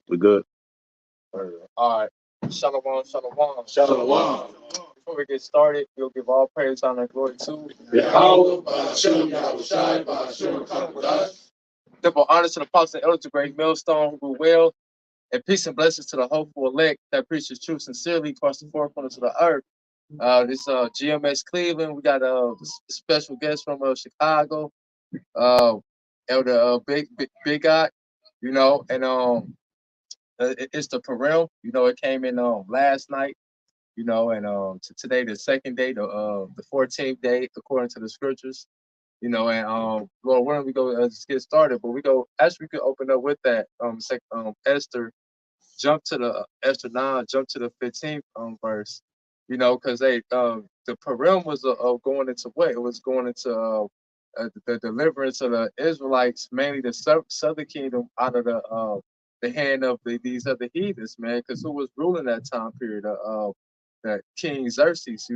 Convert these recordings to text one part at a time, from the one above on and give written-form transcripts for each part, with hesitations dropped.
We good. All right. Shalom, shalom. Shalom. Before we get started, we'll give all praise, honor, and glory to Yahawah, BAHASHAM, YAHAWASHI, BAHASHAM, HAQADASH. double honor to the apostle and elder to great millstone who will, and peace and blessings to the hopeful elect that preaches truth sincerely across the four corners of the earth. This GMS Cleveland. We got a special guest from Chicago, uh, Elder Big Guy, and it's the Purim. It came in last night. And today the second day, the 14th day according to the scriptures. And well, where don't we go? Just get started, but we go. Actually, we could open up with that. Esther, jump to the Esther 9, jump to the 15th verse. Because the Purim was going into what? It was going into the deliverance of the Israelites, mainly the southern kingdom, out of the hand of these other heathens, man. Because who was ruling that time period? The King Xerxes,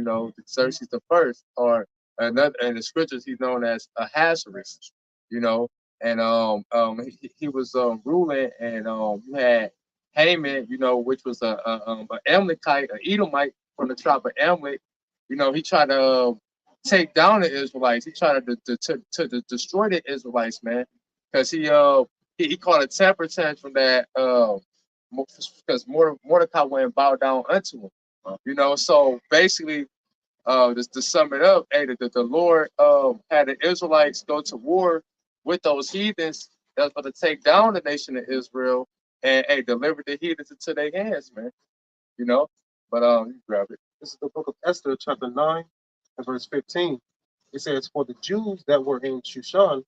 Xerxes the first, or another in the scriptures he's known as Ahasuerus, and he was ruling, and you had Haman, which was a Amalekite, an Edomite from the tribe of Amalek. He tried to take down the Israelites. He tried to destroy the Israelites, man, because he caught a temper tantrum that because Mordecai wouldn't bow down unto him. So basically, just to sum it up, hey, the Lord had the Israelites go to war with those heathens that was going to take down the nation of Israel, and hey, deliver the heathens into their hands, man. You know, but you grab it. This is the book of Esther, chapter 9, and verse 15. It says, "For the Jews that were in Shushan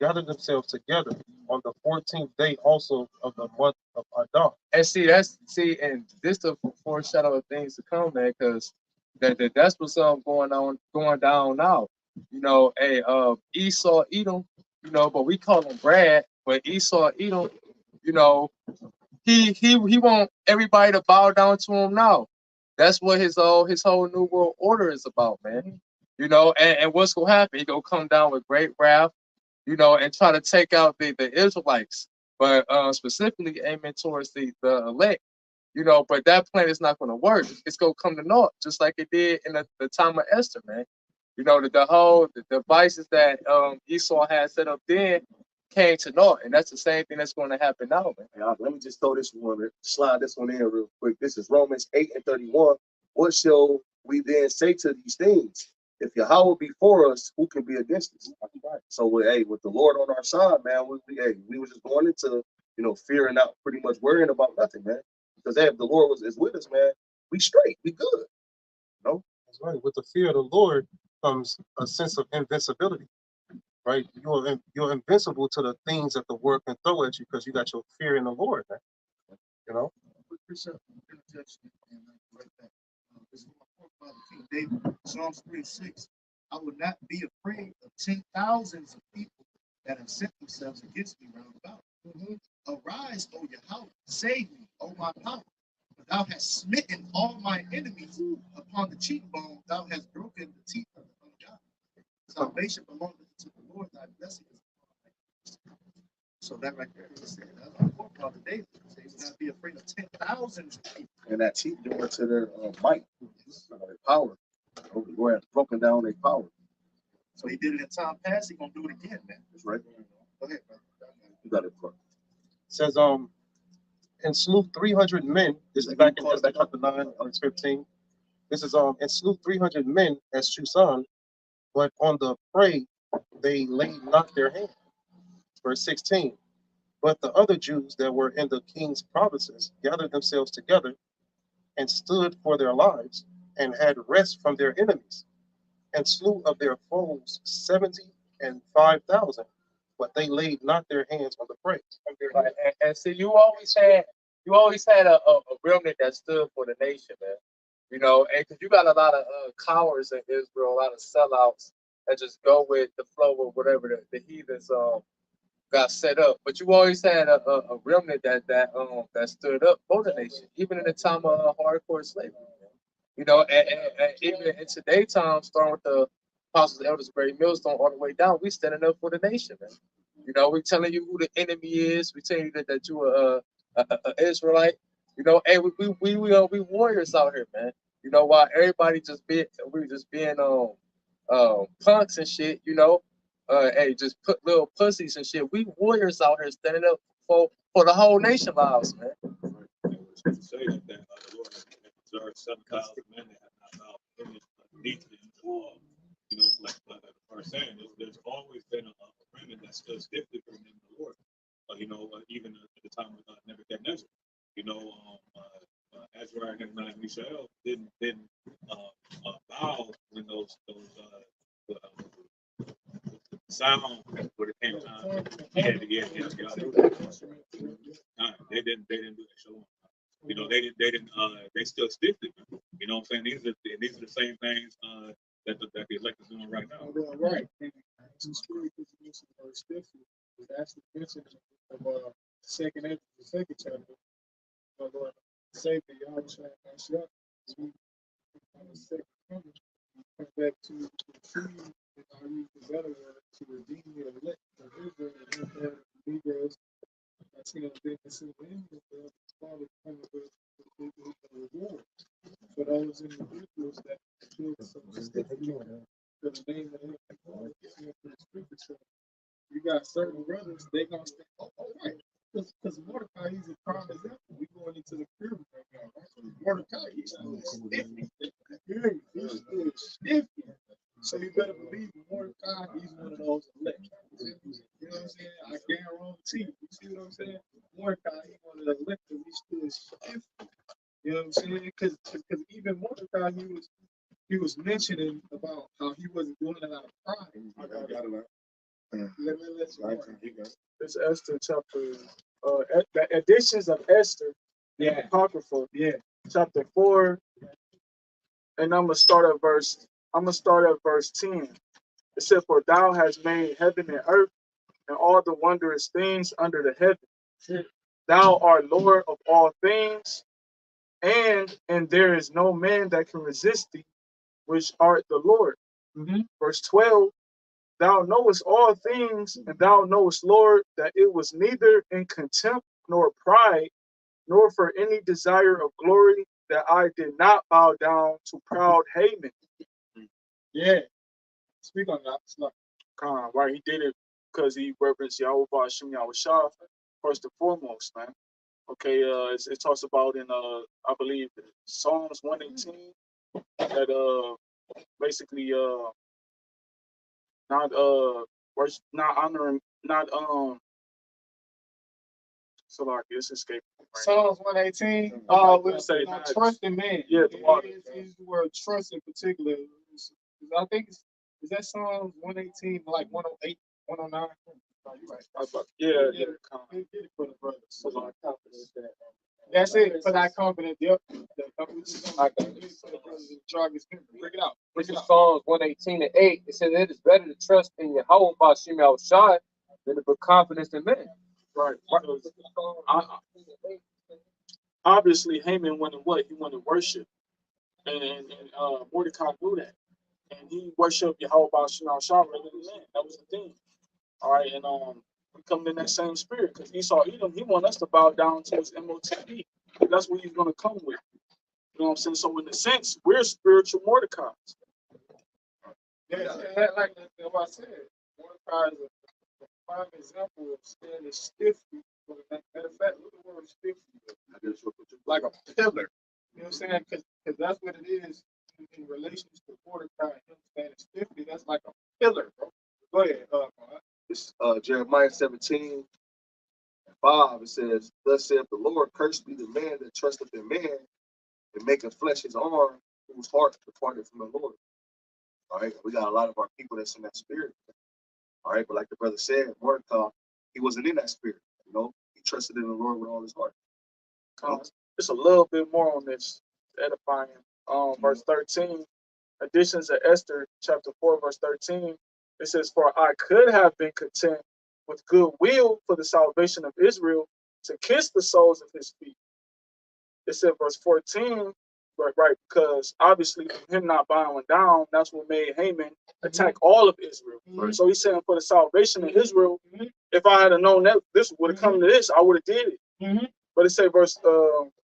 gathered themselves together on the 14th day also of the month of Adar." And and this the foreshadow of things to come, man, because that's what's going down now. Hey, Esau, Edom, but we call him Brad, but Esau, Edom, you know, he want everybody to bow down to him now. That's what his whole new world order is about, man. And what's gonna happen? He gonna come down with great wrath, and try to take out the Israelites, but specifically aiming towards the elect. But that plan is not gonna work. It's gonna come to naught, just like it did in the time of Esther, man. The devices that Esau had set up then came to naught, and that's the same thing that's going to happen now, man. Yeah, let me just throw this one, slide this one in real quick. This is Romans 8 and 31. What shall we then say to these things? If Yahawah be for us, who can be against us? So, with the Lord on our side, man, we were just going into, fear and not pretty much worrying about nothing, man. Because if the Lord is with us, man, we straight, we good. That's right. With the fear of the Lord comes a sense of invincibility. Right, you're invincible to the things that the world can throw at you because you got your fear in the Lord, man. This is my forefather, King David, Psalms 3:6. I will not be afraid of 10,000s of people that have set themselves against me round about. Arise, O Yahawah, save me, O my power. For thou hast smitten all my enemies upon the cheekbone, thou hast broken the teeth of the ungodly. Salvation belongeth to the Lord, thy blessing is upon thy. So that right there is saying, that's my forefather David. He would not be afraid of 10,000s of people. And that teeth going to their might, their power. Go ahead, broken down their power. So he did it in time past, he's gonna do it again, man. That's right. Go ahead, brother. You got it, bro. It says, and slew 300 men. This is back in chapter 9, verse 15. This is and slew 300 men at Shushan, but on the prey they laid not their hand. Verse 16. But the other Jews that were in the king's provinces gathered themselves together and stood for their lives and had rest from their enemies and slew of their foes 70 and 5,000, but they laid not their hands on the prey. And see, you always had a remnant that stood for the nation, man. And because you got a lot of cowards in Israel, a lot of sellouts that just go with the flow of whatever the heathens got set up. But you always had a remnant that stood up for the nation, even in the time of hardcore slavery. And even in today's time, starting with the apostles, elders, great millstone, all the way down, we standing up for the nation, man. We telling you who the enemy is. We telling you that you a Israelite. You know, hey, we warriors out here, man. You know, while everybody we just being punks and shit. You know, hey, just put little pussies and shit. We warriors out here standing up for the whole nation lives, man. Say that the Lord has observed 7,000 men that have not bowed deeply in the law. You know, like the first saying, there's always been a remnant that stood stiffly for the name of the Lord. You know, even at the time of Nebuchadnezzar, you know, Ashar and Mishael didn't bow when those sound when it came time. Yeah. They didn't do that. Show. You know, they still stiffly. You know what I'm saying? These are the same things that the elect is doing right now. Right. And the spirit is mentioned or stiffly. That's the mention of the second chapter. Lord, Savior, YAHWASHI, Ashar. We second coming. Come back to the tree, and I use the better word to redeem the elect of Israel and the Negroes. That's going to be the same thing that the Father coming with the reward for those individuals that feel so stiffly for the name of the Lord, for the scripture. You got certain brothers, they gonna stay, all right. Because Mordecai, he's a prime example. We going into the Purim right now, right? Mordecai, he's still stiffy. He's still stiffy. So you better believe Mordecai, he's one of those elect. You know what I'm saying? I guarantee. You see what I'm saying? Mordecai, he's one of the elect, but he's still stiffy. You know what I'm saying? Because even Mordecai, he was mentioning about how he wasn't doing it out of pride. I got it. It's Esther chapter, the editions of Esther, the Apocrypha, chapter 4, and I'm gonna start at verse 10. It said, "For thou hast made heaven and earth and all the wondrous things under the heaven. Thou art Lord of all things, and there is no man that can resist thee, which art the Lord." Verse 12. "Thou knowest all things, and thou knowest, Lord, that it was neither in contempt nor pride, nor for any desire of glory, that I did not bow down to proud Haman." Yeah, speak on that. It's like, right? He did it because he reverenced Yahweh BAHASHAM YAHWASHI first and foremost, man. Okay, it talks about in I believe Psalms 118 that basically not honoring, not so like it's escaping. Right? Psalms 118. We'll say not trust in man. Yeah, is the word trust in particular. I think is that Psalms 118 like 108, 109. You're right. Yeah. Get it for the brothers. So like confidence that. That's it. For that confidence. Yep. I got it. Bring it out. This is Psalms 118:8. It says it is better to trust in Yahweh BAHASHAM YAHWASHI than to put confidence in men. Right. Obviously, Haman wanted what? He wanted worship. And Mordecai knew that. And he worshiped Yahweh BAHASHAM YAHWASHI rather than man. That was the thing. All right. And we come in that same spirit because Esau Edom, he want us to bow down to his MOTP. That's what he's going to come with. You know what I'm saying? So in a sense, we're spiritual Mordecais. Yeah, like what I said, Mordecai is a prime example of standing stiffly. Matter of fact, look at the word stiffly. Like a pillar. You know what I'm saying? Because that's what it is in relation to Mordecai, him standing stiffly. That's like a pillar, bro. Go ahead. It's Jeremiah 17:5. It says, "Thus saith the Lord, cursed be the man that trusteth in man, and maketh flesh his arm, whose heart departed from the Lord." All right, we got a lot of our people that's in that spirit. All right, but like the brother said, Mordecai, he wasn't in that spirit. You know, he trusted in the Lord with all his heart. Just a little bit more on this edifying. Verse 13, additions of Esther, chapter 4, verse 13. It says, "For I could have been content with good will for the salvation of Israel to kiss the soles of his feet." It said, verse 14, right, because obviously him not bowing down, that's what made Haman attack all of Israel. So he's saying for the salvation of Israel, if I had known that this would have come to this, I would have did it. But it say verse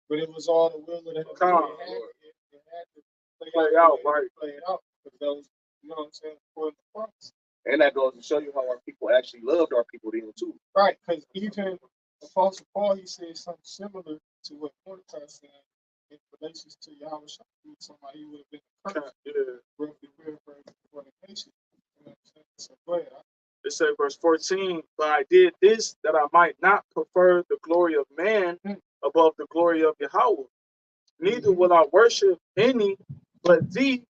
But it was all the will of the Calm. it had to play out, right? play it out. Because those, you know what I'm saying, for the promise. And that goes to show you how our people actually loved our people then too. Right, because even the Apostle Paul, he said something similar to what Mordecai said in relations to YAHWASHI. Somebody he would have been a curse, roughly paraphrasing for the nation. You know what I'm saying? So go ahead. It said verse 14, but I did this that I might not prefer the glory of man above the glory of Yahweh. Neither will I worship any but thee,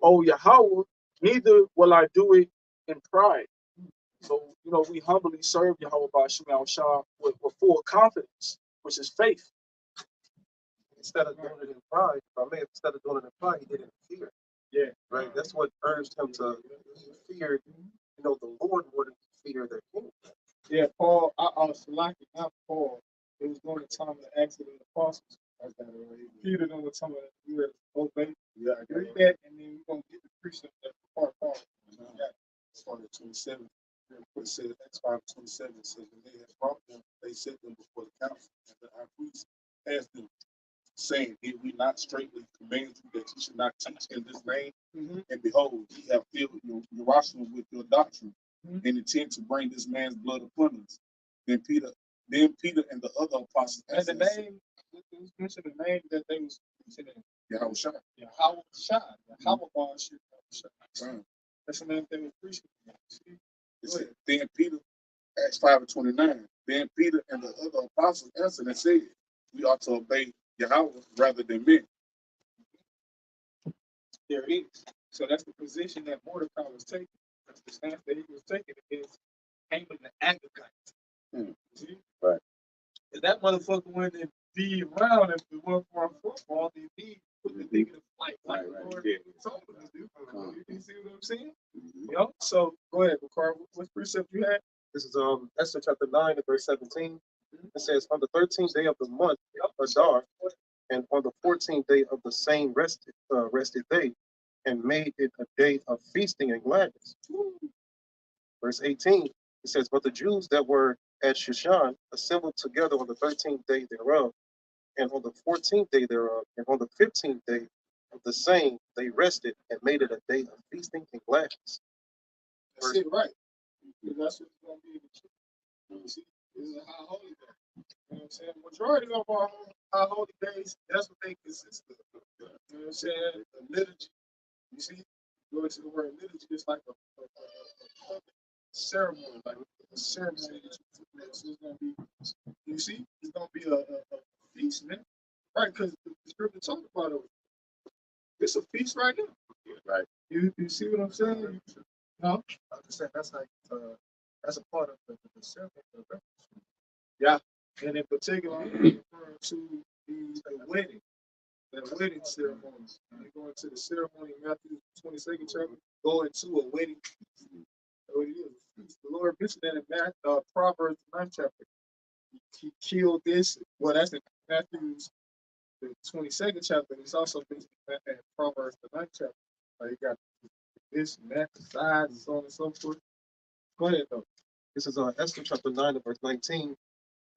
O Yahweh, neither will I do it in pride. So, you know, we humbly serve Yahweh BAHASHAM Ashar with full confidence, which is faith. Instead of doing it in pride, instead of doing it in pride, he did it in fear. Yeah. Right? That's what urged him to fear, you know, the Lord more than fear their king. Yeah, Paul, I was lucky, not Paul. It was during the time of the Acts of the Apostles. Peter done with some of the you obey. Yeah, I agree that, and then we're gonna get the precept that part Paul. Started 27. It said Acts 5:27 says, when they had brought them, they set them before the council, and the high priest asked them, saying, did we not straightly command you that you should not teach in this name? And behold, ye have filled your Jerusalem with your doctrine, and intend to bring this man's blood upon us. Then Peter and the other apostles And asked the name, it was mentioned the name that they was mentioning. YAHWASHI. YAHAWASHI. That's the name they were preaching. It said, then Peter, Acts 5:29, then Peter and the other apostles answered and said, we ought to obey Yahweh rather than men. There it is. So that's the position that Mordecai was taking. That's the stance that he was taking against Haman the Agagite. See? Right. If that motherfucker went and be around if it weren't for our football, then he put the nigga to flight like the Lord told him to do. You see what I'm saying? You know? So go ahead, Bakar. What precept you had? This is Esther chapter 9 and verse 17. It says, on the 13th day of the month, Ashar, and on the 14th day of the same rested day, and made it a day of feasting and gladness. Verse 18, it says, but the Jews that were at Shushan assembled together on the 13th day thereof, and on the 14th day thereof, and on the 15th day of the same, they rested and made it a day of feasting and gladness. That's it, right. Because that's what's going to be in the truth. You see, this is a high holy day. You know what I'm saying? Majority of our high holy days, that's what they consist of. You know what I'm saying? A liturgy. You see, go into the word liturgy, it's like a public ceremony, like a ceremony that you do. So it's going to be, you see, it's going to be a feast, man. Right, because the scripture talked about it. It's a feast right now. Right. You see what I'm saying? No? I'm just saying that's like that's a part of the ceremony. Yeah. And in particular, I'm referring to the wedding. The wedding ceremony. You go into the ceremony in Matthew 22nd chapter, go into a wedding. So it is. The Lord mentioned that in Proverbs 9th chapter. He killed this. Well, that's in Matthew's the 22nd chapter. It's also mentioned in Proverbs the 9th chapter. You got this and that, the sides, and so on and so forth. Go ahead, though. This is Esther chapter 9 and verse 19.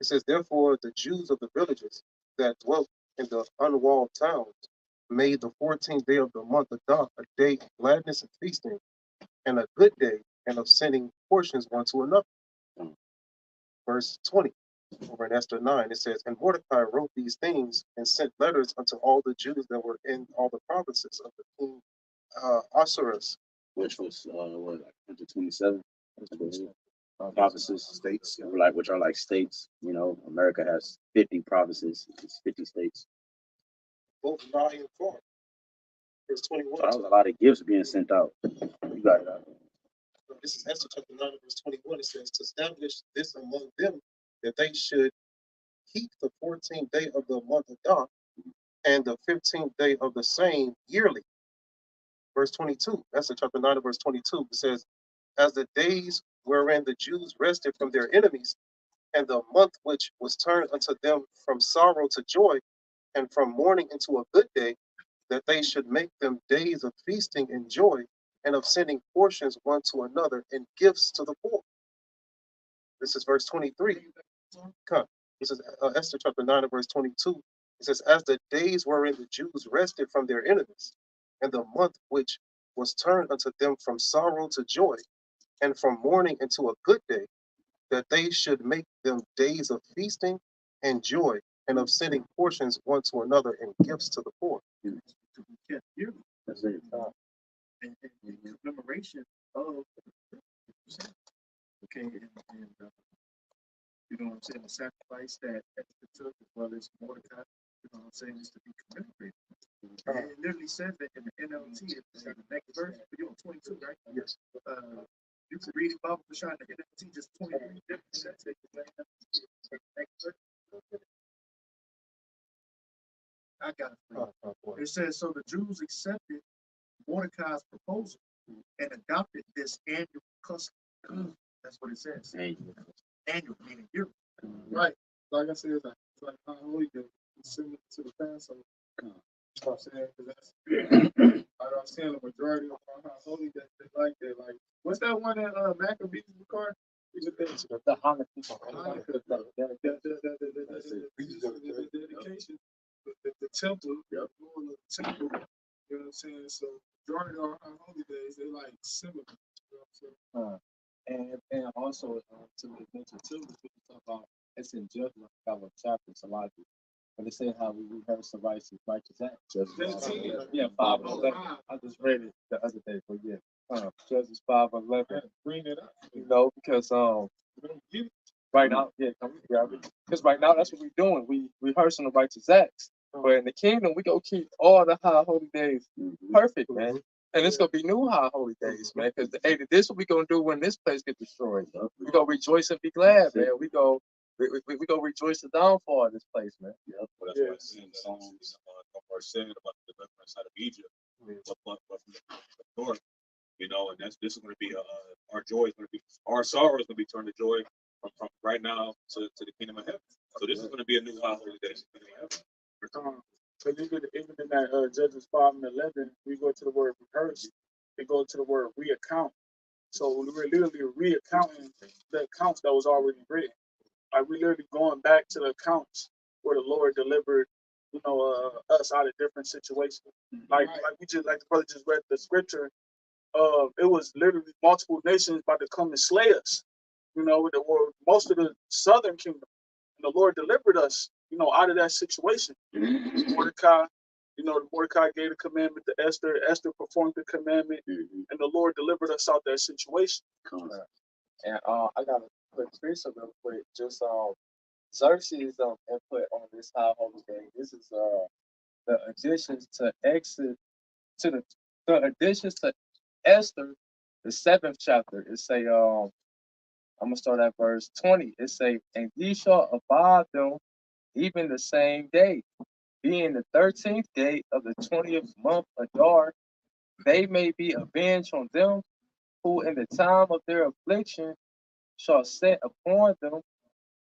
It says, therefore the Jews of the villages that dwelt in the unwalled towns made the 14th day of the month Adar a day of gladness and feasting, and a good day, and of sending portions one to another. Verse 20, over in Esther 9, it says, and Mordecai wrote these things and sent letters unto all the Jews that were in all the provinces of the king Ahasuerus, which was what, like 27 provinces, states, which are like states. You know, America has 50 provinces, it's 50 states. both nigh and far. Verse 21. So that was a lot of gifts being sent out. You got it out. This is Esther chapter 9, verse 21. It says, to establish this among them, that they should keep the 14th day of the month Adar, and the 15th day of the same yearly. Verse 22, Esther chapter 9, verse 22, it says, as the days wherein the Jews rested from their enemies, and the month which was turned unto them from sorrow to joy, and from mourning into a good day, that they should make them days of feasting and joy, and of sending portions one to another and gifts to the poor. This is verse 23. Come. This is Esther chapter 9 and verse 22. It says, as the days wherein the Jews rested from their enemies, and the month which was turned unto them from sorrow to joy, and from mourning into a good day, that they should make them days of feasting and joy, and of sending portions one to another and gifts to the poor. To be kept yearly. That's it. And in commemoration of, okay, and you know what I'm saying, the sacrifice that Esther took, as well as Mordecai, you know what I'm saying, is to be commemorated. And it literally says that in the NLT, it's in the next verse, you're on 22, right? Yes. You can read Bible for sure in the NLT, just 23 different sets. Next verse. I got it. It says, so the Jews accepted Mordecai's proposal and adopted this annual custom. That's what it says. Annual, meaning yearly. Right. Like I said, it's like how holy day. It's similar to the Passover. You know what I'm saying? Because that's, I'm saying the majority of how holy day they like that. Like, what's that one that Maccabees record? The Hanukkah. The dedication, the temple, going to the temple. You know what I'm saying? So majority of our holy days, they like similar. You know what I'm saying? And also to mention too, we talk about it's in Judgment, our chapters a lot of it. But they say how we rehearse the righteous acts. Yeah, 5:11. I just read it the other day, but yeah, Judges 5:11. Bring it up. You know, because right now, yeah, come grab it. Because right now that's what we're doing. We rehearsing the righteous acts. But in the kingdom, we go keep all the high holy days perfect, man. And it's gonna be new high holy days, man. Because this what we gonna do when this place gets destroyed. We gonna rejoice and be glad, man. We go rejoice the downfall of this place, man. Well, that's what I see in Psalms, verse 7 about the deliverance out of Egypt, but from the north, you know, and this is going to be our joy is going to be, our sorrow is going to be turned to joy from right now to the kingdom of heaven. So this is going to be a new high holy day. But even in that Judges 5:11, we go to the word rehearse. We go to the word reaccount. So we're literally reaccounting the accounts that was already written. Like we're literally going back to the accounts where the Lord delivered, you know, us out of different situations. Like the brother just read the scripture. It was literally multiple nations about to come and slay us. You know, most of the southern kingdom, and the Lord delivered us, you know, out of that situation. Mordecai, you know, Mordecai gave the commandment to Esther. Esther performed the commandment, and the Lord delivered us out of that situation. And I got a quick scripture real quick. Just Xerxes' input on this high holy day. This is the additions to the additions to Esther, the 7th chapter. It say I'm gonna start at verse 20. It say, and ye shall abide them even the same day, being the 13th day of the 20th month Adar, they may be avenged on them who in the time of their affliction shall set upon them,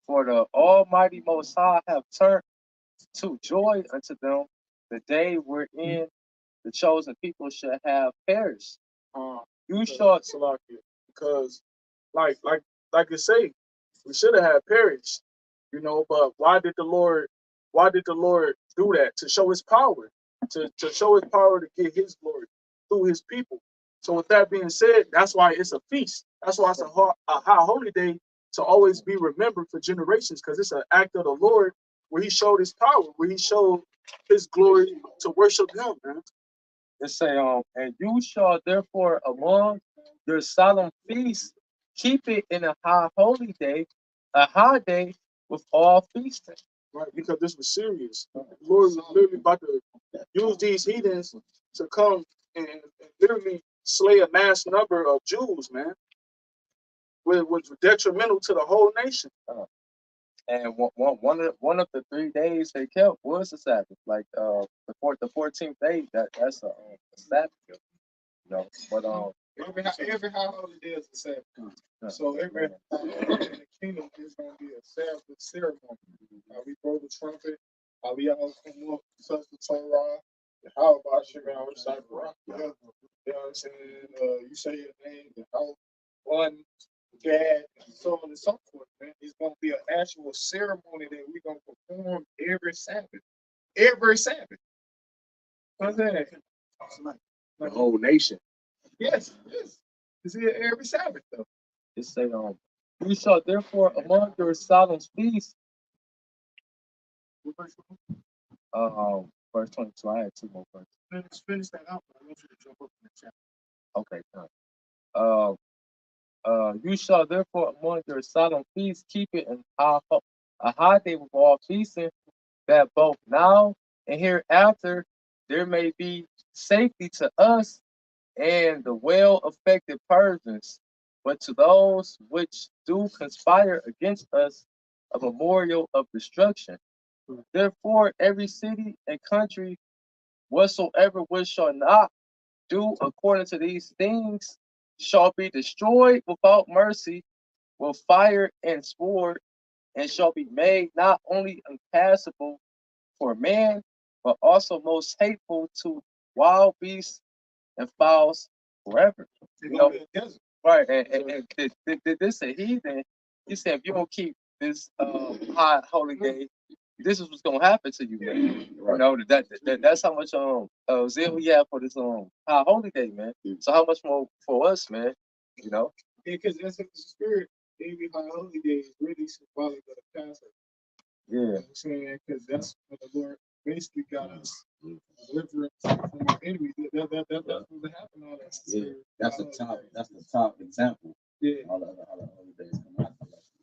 for the Almighty Most High have turned to joy unto them the day wherein the chosen people should have perished. You shall select it because, like you say, we should have had perished, you know. But why did the Lord do that? To show His power, to show His power to get His glory through His people. So with that being said, that's why it's a feast. That's why it's a high holy day to always be remembered for generations, because it's an act of the Lord where He showed His power, where He showed His glory to worship Him, man. It say, and you shall therefore among your solemn feasts keep it in a high holy day, a high day with all feasting. Right, because this was serious. The Lord was literally about to use these heathens to come and literally slay a mass number of Jews, man. Which was detrimental to the whole nation. And one of the 3 days they kept was the Sabbath. Like the 14th day, that's a Sabbath. You know, but every high holy day is a Sabbath. So every in the kingdom is gonna be a Sabbath ceremony. We blow the trumpet. We all come up, touch the Torah. YAHAWASHI, which I rock together. You know what I'm saying? You say your name, one, Gad, and so on and so forth, man. It's gonna be an actual ceremony that every Sabbath. Every Sabbath. What's that? The whole nation. Yes, yes. It's here every Sabbath though. It say, you shall therefore among your solemn feasts, verse 22. I had two more verses. Finish that out. I want you to jump up in the chat. Okay, done. You shall therefore among your solemn feasts keep it a high day with all feasting, that both now and hereafter there may be safety to us and the well affected Persians, but to those which do conspire against us a memorial of destruction. Therefore, every city and country whatsoever which shall not do according to these things shall be destroyed without mercy with fire and sword, and shall be made not only impassable for man, but also most hateful to wild beasts and fowls forever. You know, right? And this a heathen. He said, if you don't keep this high holy day, this is what's gonna happen to you, man. Right. You know that's how much zeal we have for this high holy day, man. So how much more for us, man? You know? Because that's in the spirit. Every high holy day is really symbolic of the Passover. Yeah. You know what I'm saying? Because that's when the Lord basically got us deliverance from our enemies. That's what happened on that. Yeah, that's the top. That's the top example. Yeah. All the other holidays come out.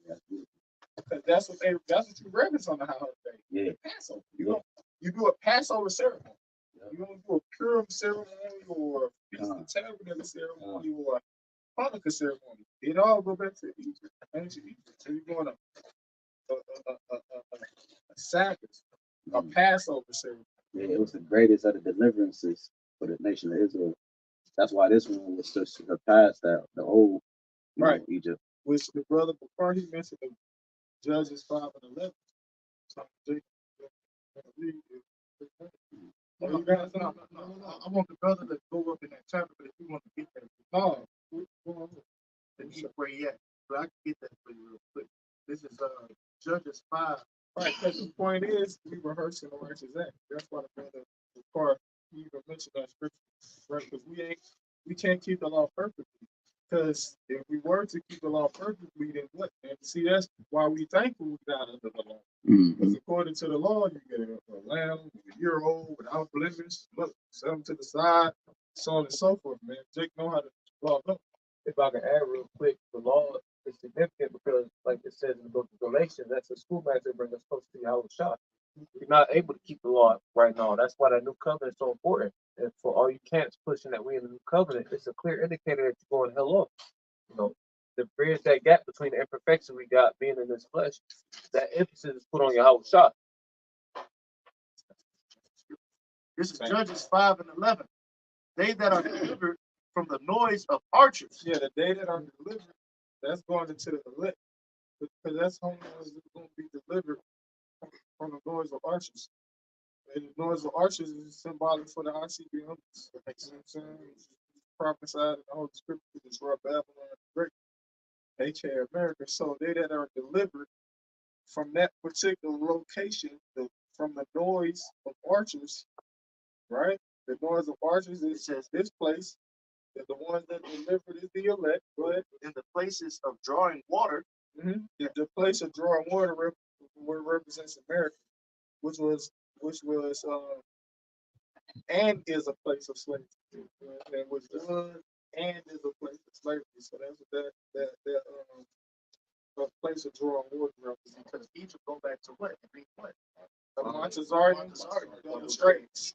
That's beautiful. Because that's what you reference on the high holy day. Yeah. Passover. You do a Passover ceremony. Yeah. You don't do a Purim ceremony or Feast of Tabernacle ceremony or Hanukkah ceremony. It all go back to Egypt, ancient Egypt. So you're going a Sabbath, a Passover ceremony. Yeah, it was the greatest of the deliverances for the nation of Israel. That's why this one was to surpass that the old Egypt. Which the brother before he mentioned the Judges 5 and 11. So No, I want the brother to go up in that chapter, but if you want to get that, then he's where he at. But I can get that for you real quick. This is Judges 5. Right, because the point is we rehearsing the righteous act. That's why the brother before he even mentioned that scripture, right? Because we can't keep the law perfectly. Because if we were to keep the law perfectly, then what? And see, that's why we thankful we got under the law. Because according to the law, you get a lamb, a year old, without blemish, look, set them to the side, so on and so forth, man. Jake know how to law up. If I can add real quick, the law is significant because, like it says in the book of Galatians, that's the schoolmaster bring us close to YAHWAH. You're not able to keep the law right now. That's why that new covenant is so important. And for all you cats pushing that we in the new covenant, it's a clear indicator that you're going hell up. You know, to bridge that gap between the imperfection we got being in this flesh, that emphasis is put on YAHWAH. This is Judges 5 and 11. They that are delivered from the noise of archers. Yeah, the day that I'm delivered, that's going into the elect. Because that's how is going to be delivered from the noise of archers. And the noise of archers is symbolic for the ICBMs. You know what I'm saying? It's prophesied in the Holy Scripture to destroy Babylon the Great, HA America. So they that are delivered from that particular location, from the noise of archers, right? The noise of archers, it says this place, that the ones that delivered is the elect. Go ahead. In the places of drawing water. The place of drawing water represents America, which was and is a place of slavery. And was and is a place of slavery. So that's what that place of drawing water represents. Because Egypt go back to what? It means what? The Montezardi, the straits.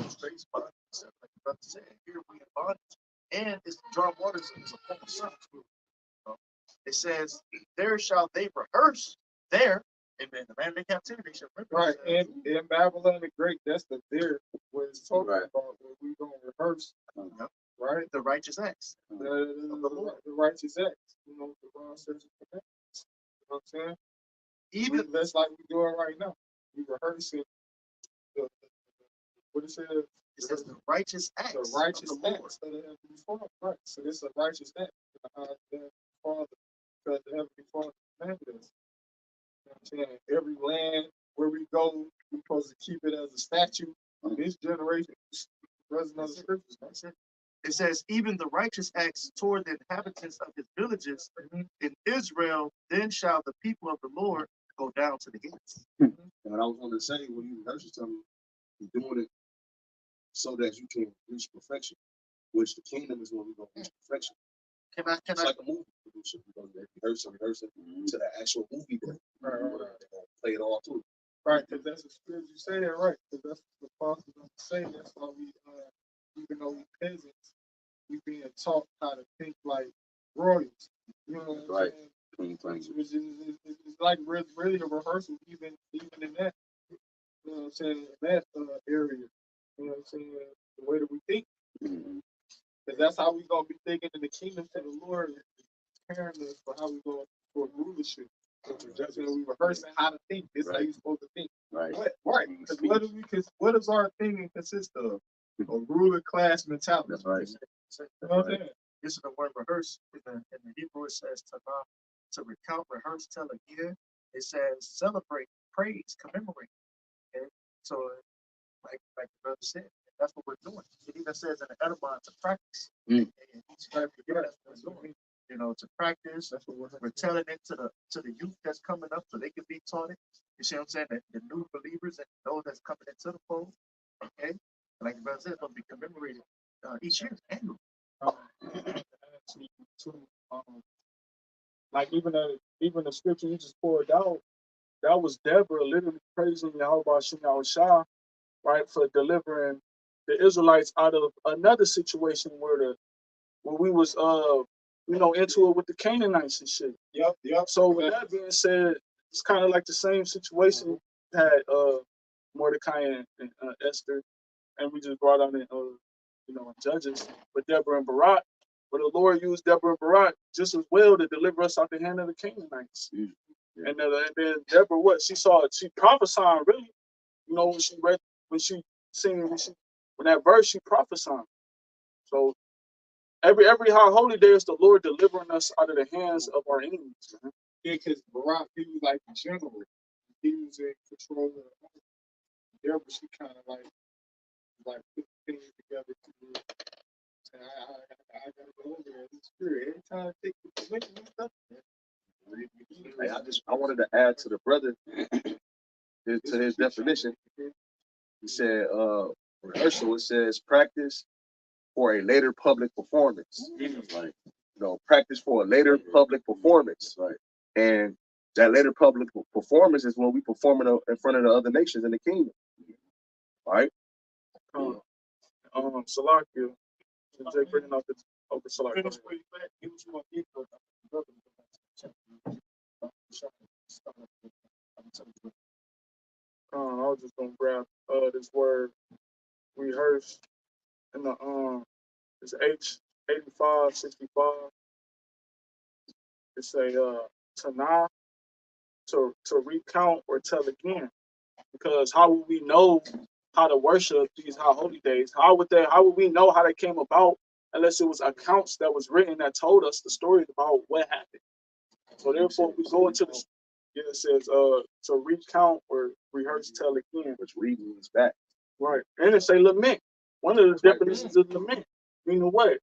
Straits bondage. Like the brother said, here we in bondage. And it's the drawing waters is a form of servitude. It says, there shall they rehearse there. Amen. The land in captivity shall remember. Right, and in Babylon the Great, that's the there where it's talking about where we gonna rehearse, right? The righteous acts. The righteous acts. You know, the wrong says you know what I'm saying? Even that's like we doing right now. We rehearsing what it says. It says the righteous acts. The righteous of the Lord. acts of the Heavenly Father. Right. So this is a righteous act of the Heavenly Father, because the Heavenly Father commanded us. You know what I'm saying? Every land where we go, supposed to keep it as a statue of this generation. Rest of the scriptures. That's it. It says, even the righteous acts toward the inhabitants of his villages in Israel, then shall the people of the Lord go down to the gates. And what I was going to say, when you rehearse something, you're doing it so that you can reach perfection, which the kingdom is when we're going to reach perfection. It's like a movie producer. We're going to rehearse it to the actual movie day. Right. They're going to play it all through. Right, because that's the scripture. You say that right, because that's what the apostles don't say. That's why we, even though we peasants, we being taught how to think like royals. You know what I'm Right. saying? It's like really a rehearsal, even in that. You know what I'm saying? In that area. You know what I'm saying? The way that we think. Because that's how we gonna be thinking in the kingdom to the Lord, preparing us for how we going for rulership. You know, we rehearsing how to think. This is how you're supposed to think. Right. Right. Because what does our thinking consist of? A ruler class mentality. That's right. You know what I'm saying? This is the word rehearse. In the Hebrew, it says to recount, rehearse, tell again. It says celebrate, praise, commemorate. Okay? So, like the brother said, that's what we're doing. It even says in the Edabon to practice. And each time we do, that's what we're doing. You know, to practice. That's what we're telling it to the youth that's coming up so they can be taught it. You see what I'm saying? The new believers and those that's coming into the fold. Okay? Like the brother said, it's going to be commemorated each year, annually. Like even the scripture you just poured out, that was Deborah literally praising YAHWASHI, right, for delivering the Israelites out of another situation where we was into it with the Canaanites and shit. Yep. So with that being said, it's kind of like the same situation had Mordecai and Esther, and we just brought out in Judges with Deborah and Barak. But the Lord used Deborah and Barak just as well to deliver us out the hand of the Canaanites. And then Deborah, she prophesying really, when that verse, she prophesying. So every high holy day is the Lord delivering us out of the hands of our enemies. Yeah, because Barak, he was like the general. He was in control of the army. Deborah, she kind of like put things together to say, I gotta go over there in the spirit. Every time I take the position and stuff. I wanted to add to the brother to his definition. He said rehearsal, it says practice for a later public performance. Like, practice for a later public performance. Right. And that later public performance is when we perform in front of the other nations in the kingdom. Right? Salakia. Jay bringing out the Salakia. I was just gonna grab this word rehearse in the it's H8565. It's a Tanah to recount or tell again. Because how would we know how to worship these high holy days? How would we know how they came about unless it was accounts that was written that told us the story about what happened? So therefore we go into the it says to recount or rehearse, tell again. Which read means back. Right. And it say lament. One of the definitions is lament. Meaning what?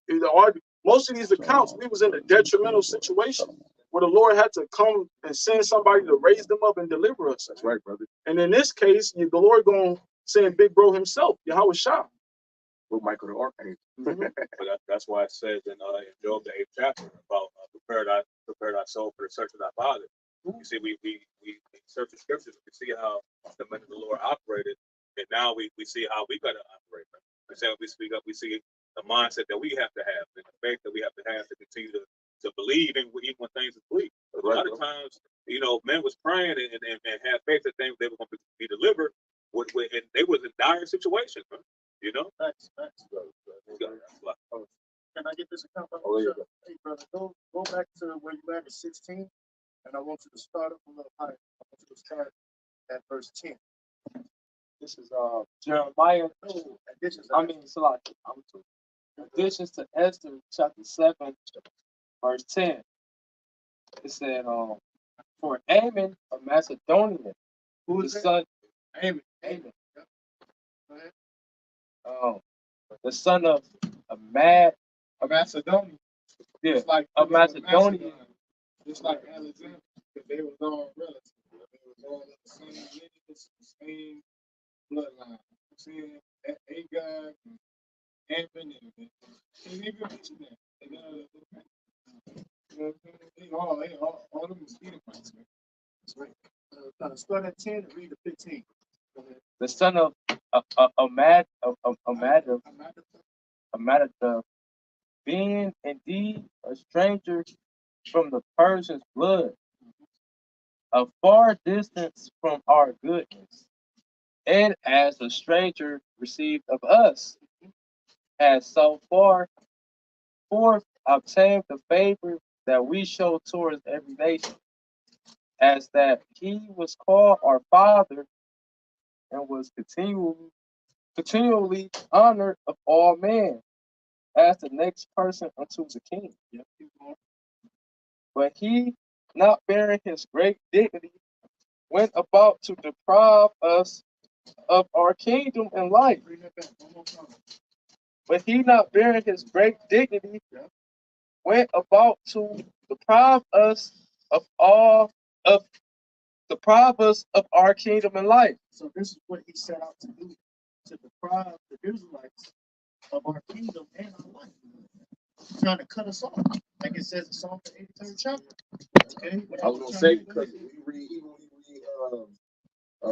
Most of these accounts, we was in a detrimental situation where the Lord had to come and send somebody to raise them up and deliver us. That's right, brother. And in this case, the Lord going to send Big Bro himself, YAHWASHI. With Michael the Archangel. But that's why it says in Job the 8th chapter about prepared our soul for the search of our body. You see, we search the scriptures, we see how the men of the Lord operated, and now we see how we gotta operate. We say we speak up, we see the mindset that we have to have, and the faith that we have to continue to believe in even when things are bleak. A lot of times, men was praying and had faith that they were going to be delivered, and they was in dire situations, man. Facts. Can I get this account? Oh, yeah. Hey, brother, go back to where you at 16, and I want you to start up a little higher. I want you to start at verse 10. This is Jeremiah. Salaki. Additions to Esther, chapter 7, verse 10. It said, for Ammon, a Macedonian, Who the is that? son Haman. The son of Amad, A Macedonian. yeah, It's like of Macedonia. Just like Alexander, because they was all relatives. They was all of the same lineage, the same bloodline. I'm saying that Agag and Haman and even mention that. And, you know what I'm saying? All of them was Edomites, man. That's right. Start at 10 and read the 15. The son of Amadatha, being indeed a stranger from the Persians' blood, a far distance from our goodness, and as a stranger received of us, has so far forth obtained the favor that we show towards every nation, as that he was called our father and was continually honored of all men as the next person unto the king. But he, not bearing his great dignity, went about to deprive us of our kingdom and life. Read that back one more time. But he, not bearing his great dignity, went about to deprive us of our kingdom and life. So this is what he set out to do, to deprive the Israelites of our kingdom and our life. Trying to cut us off, like it says in Psalm 83rd chapter. Okay, I was gonna say, because even when we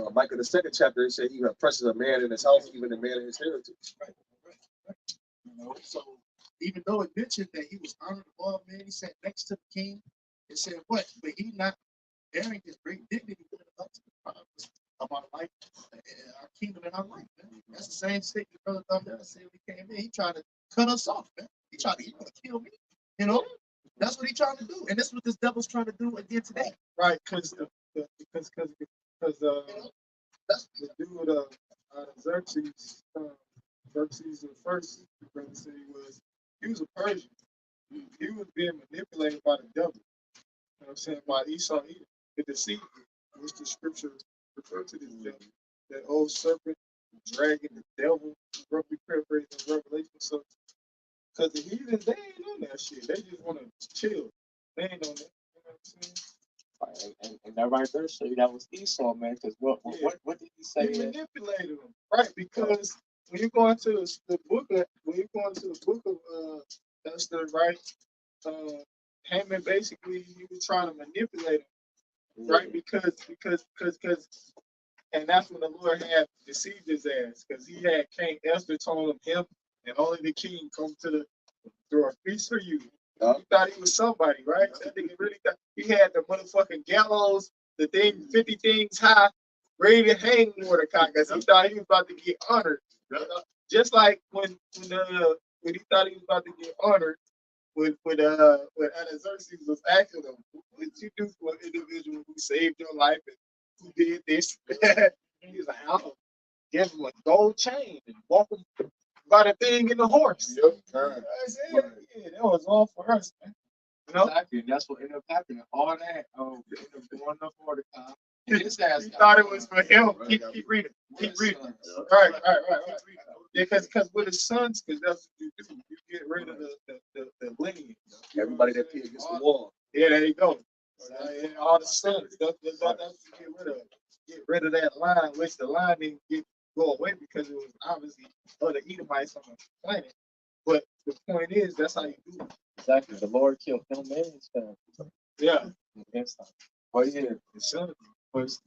read Micah the 2nd chapter, it said he oppresses a man in his house, even a man in his heritage. Right. You know, so even though it mentioned that he was honored above men, he sat next to the king. It said what? But he not bearing his great dignity went about to deprive us of our life, our kingdom and our life. Man. That's the same statement Brother Thunder said when he came in. He tried to cut us off, man. He want to kill me. You know, that's what he trying to do, and that's what this devil's trying to do again today. Right, because that's the dude Xerxes, Xerxes the first, brother said he was a Persian. He was being manipulated by the devil. You know what I'm saying? By Esau, the deceit, which the scripture referred to this devil, that old serpent, dragon, the devil, roughly paraphrased in Revelation. So, because the heathens, they ain't on that shit. They just want to chill. They ain't on that. You know what I'm saying? And that right there show you that was Esau, man. Because what did he say? He manipulated them, right? Because when you go into the book of Esther, right? Haman basically he was trying to manipulate him, right? Because and that's when the Lord had deceived his ass, because he had King Esther told him and only the king come to the through a feast for you. He thought he was somebody, right? That nigga really thought he had the motherfucking gallows, the thing 50 things high, ready to hang Mordecai, because he thought he was about to get honored. Just like when he thought he was about to get honored when Artaxerxes was asking him, what did you do for an individual who saved your life and who did this? He's like, I'll give him a gold chain and walk him by the thing in the horse. Yep. I said, yeah, that was all for us, man. You know? Exactly, and that's what ended up happening. All that ended up going up Mordecai. He thought it was for him. Keep reading. Keep reading. Right. Yeah, because with his sons, because that's what you do. You get rid of the lineage. Everybody that pig against the wall. Yeah, there you go. All the sons. That's what you get rid of. Get rid of that line, which the line didn't go away because it was obviously other Edomites on the planet. But the point is, that's how you do it. Exactly. The Lord killed him and his family. Yeah. But yeah,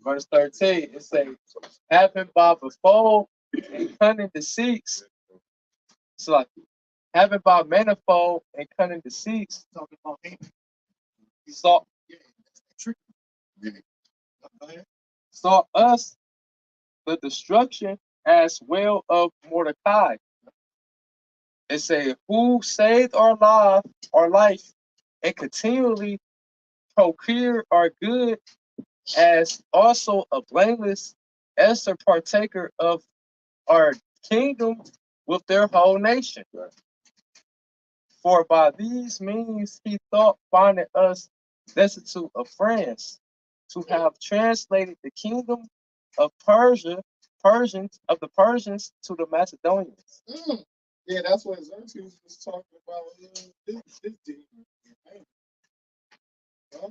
verse 13, it says, having by before and cunning deceits, it's like having by manifold and cunning deceits, Talking about Haman. sought us the destruction as well of Mordecai. It said, who saved our life, and continually procure our good, as also a blameless Esther partaker of our kingdom with their whole nation. Right. For by these means he thought finding us destitute of friends, to have translated the kingdom of Persia Persians to the Macedonians. Yeah, that's what Xerxes was talking about. This demon. Huh?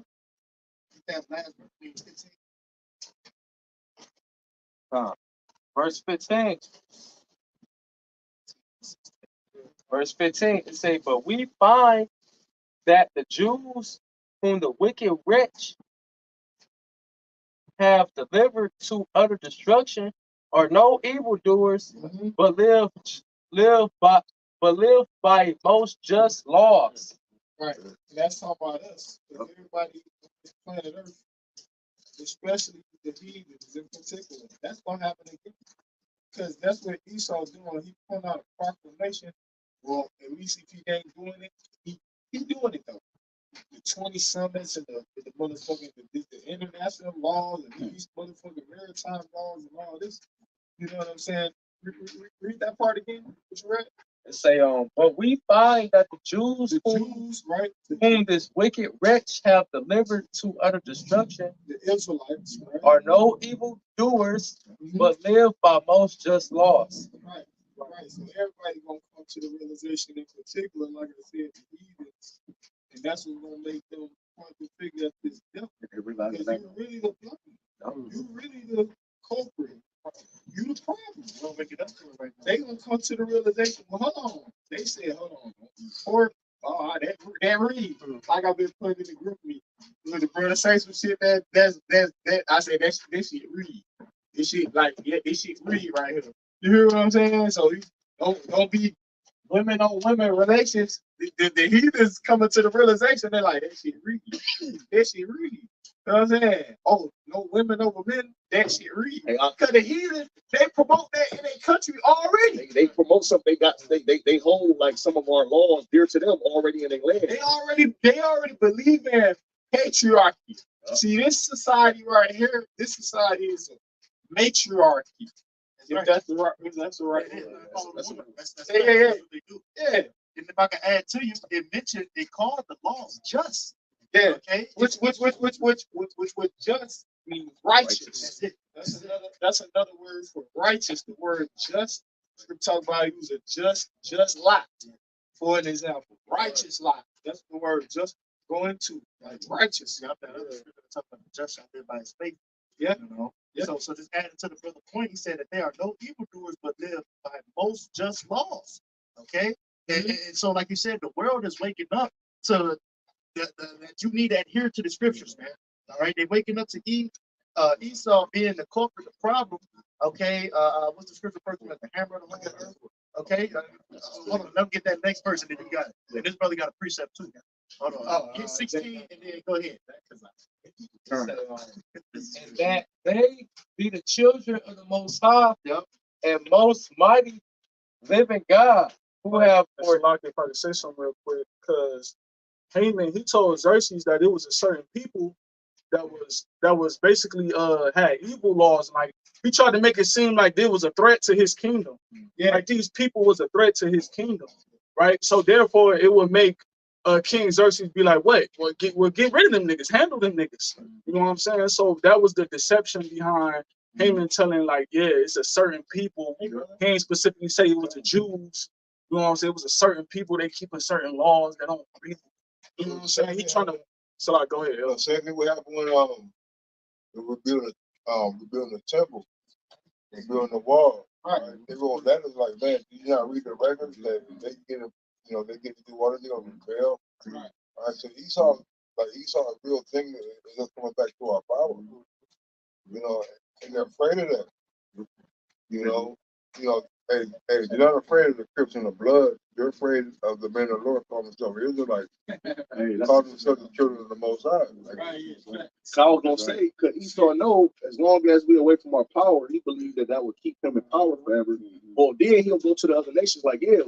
That last one, please. Verse 15. Verse 15, it say, but we find that the Jews whom the wicked wretch have delivered to utter destruction are no evildoers, but live by most just laws. Right. And that's talking about us. Because everybody on this planet Earth, especially the heathens in particular, that's going to happen again. Because that's what Esau's doing. He put out a proclamation. Well, at least if he ain't doing it, he doing it though. The 20 summits and the motherfucking the international laws and these motherfucking maritime laws and all this. You know what I'm saying? Read that part again. What you read? It say, but we find that the Jews Right? whom this wicked wretch have delivered to utter destruction The Israelites, right? are no evil doers, but live by most just laws. Right. Right. So everybody gonna come to the realization in particular, like I said, the heathens. And that's what's gonna make them point to figure out this devil. Because you're really the devil. You're really the culprit. You the problem. Don't make it up to it right now. They gonna come to the realization, well, hold on. They said, hold on. Or that read. Like I've been putting in the group meet. When the brother say some shit that I said that shit read. This shit like this shit read right here. You hear what I'm saying? So you don't be women on women relations. The heathens coming to the realization, they're like, that shit read. That shit read. You know what I'm saying? Oh, no women over men, that shit read. Because the heathens, they promote that in their country already. They promote something. They hold like some of our laws dear to them already in their land. They already believe in patriarchy. See, this society right here, this society is a matriarchy. If that's the right, that's the right. That's what they do. Yeah. And if I can add to you, it mentioned they called the laws just. Yeah. Okay. Which just means righteous. That's it. That's another word for righteous. The word just. We're talking about use a just lot. For an example, righteous lot. That's the word just going to like righteous. Got that other scripture that talks about the just shall live by his faith. Yeah. You know. Yeah. So just adding to the brother point, he said that they are no evildoers, but live by most just laws. Okay. And so, like you said, the world is waking up to that you need to adhere to the scriptures, man. All right. They're waking up to Esau being the culprit, the problem. Okay. What's the scripture person at the hammer of the whole earth? Okay. Hold on. Let me get that next person that you got. And this brother got a precept too. Hold on. Get 16 and then go ahead. And that they be the children of the Most High and most mighty living God, who have For like if I could say something real quick, because Haman, he told Xerxes that it was a certain people that was basically had evil laws. Like he tried to make it seem like there was a threat to his kingdom. Yeah, like these people was a threat to his kingdom, right? So therefore, it would make King Xerxes be like, "What? We'll get rid of them niggas, handle them niggas." You know what I'm saying? So that was the deception behind Haman telling, like, yeah, it's a certain people. He ain't specifically say it was the Jews. You know what I'm saying? It was a certain people. They keep a certain laws. They don't really. You know what I'm saying? He trying to. So like, go ahead. Secondly, what happened when we're building the temple and building the wall? Right. Everyone that is like, man, do you not read the records that they get they get to do what they're gonna rebel? Right. All right. So Esau a real thing is just coming back to our power. You know, and they're afraid of that. You know, hey, you're not afraid of the Crips and the blood. You're afraid of the men of the Lord calling themselves Israelites. Calling themselves the children of the Most High. So I was gonna say, because Esau know, as long as we're away from our power, he believed that would keep him in power forever. Well, then he'll go to the other nations like, yeah,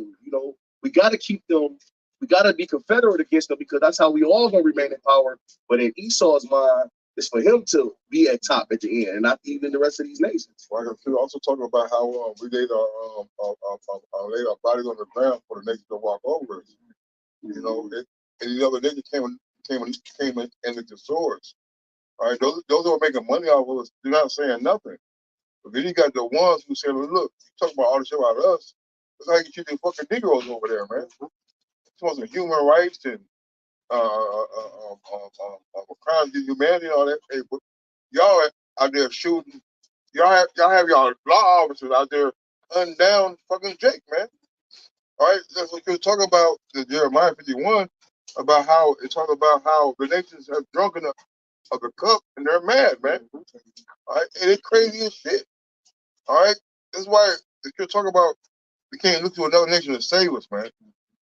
we got to keep them. We got to be confederate against them because that's how we all gonna remain in power. But in Esau's mind, it's for him to be at top at the end, and not even the rest of these nations. Like I'm also talking about how we laid our bodies on the ground for the nation to walk over us. You know, and the other nation came in with the swords. All right, those who are making money off of us, they're not saying nothing. But then you got the ones who say, look, you talk about all the shit about us. That's how you treat the fucking Negroes over there, man. It's supposed to human rights and crimes against humanity and all that. Hey, but y'all out there shooting. Y'all have y'all law officers out there hunting down fucking Jake, man. All right, that's what you're talking about. The Jeremiah 51 about how it's talking about how the nations have drunken of the cup and they're mad, man. All right, and it's crazy as shit. All right, that's why if you're talking about we can't look to another nation to save us, man.